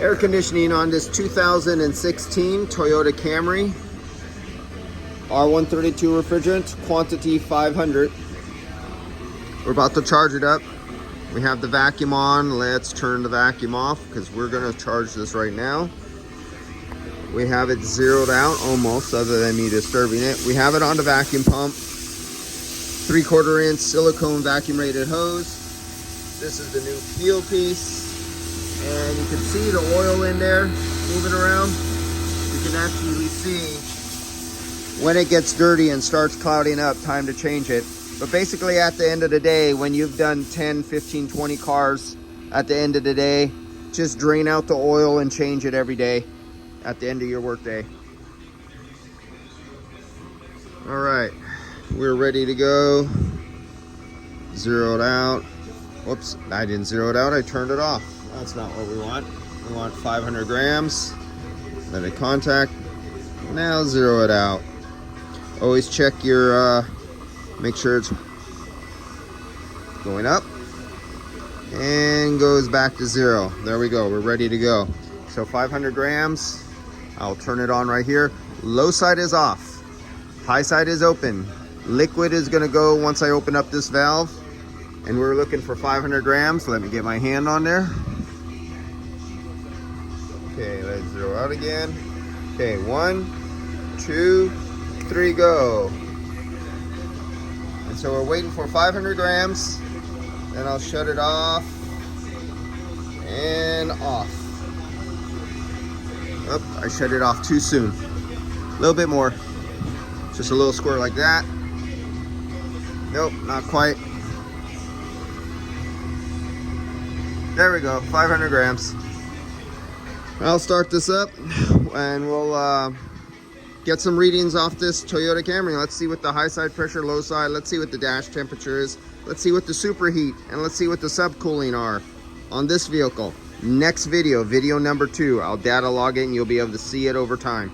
Air conditioning on this 2016 Toyota Camry. R132 refrigerant, quantity 500. We're about to charge it up. We have the vacuum on. Let's turn the vacuum off because we're gonna charge this right now. We have it zeroed out almost, other than me disturbing it. We have it on the vacuum pump. 3/4 inch silicone vacuum rated hose. This is the new peel piece. And you can see the oil in there moving around. You can actually see when it gets dirty and starts clouding up, time to change it. But basically at the end of the day, when you've done 10, 15, 20 cars at the end of the day, just drain out the oil and change it every day at the end of your work day. All right, we're ready to go. Zeroed out. Whoops, I didn't zero it out, I turned it off. That's not what we want. We want 500 grams. Let it contact. Now zero it out. Always check your, make sure it's going up and goes back to zero. There we go, we're ready to go. So 500 grams, I'll turn it on right here. Low side is off, high side is open. Liquid is gonna go once I open up this valve, and we're looking for 500 grams. Let me get my hand on there. Okay, let's zero out again. Okay, 1, 2, 3, go. And so we're waiting for 500 grams. Then I'll shut it off and off. Oh, I shut it off too soon. A little bit more. Just a little squirt like that. Nope, not quite. There we go, 500 grams. I'll start this up and we'll get some readings off this Toyota Camry. Let's see what the high side pressure, low side, let's see what the dash temperature is, let's see what the superheat, and let's see what the subcooling are on this vehicle. Next video, video number 2, I'll data log it and you'll be able to see it over time.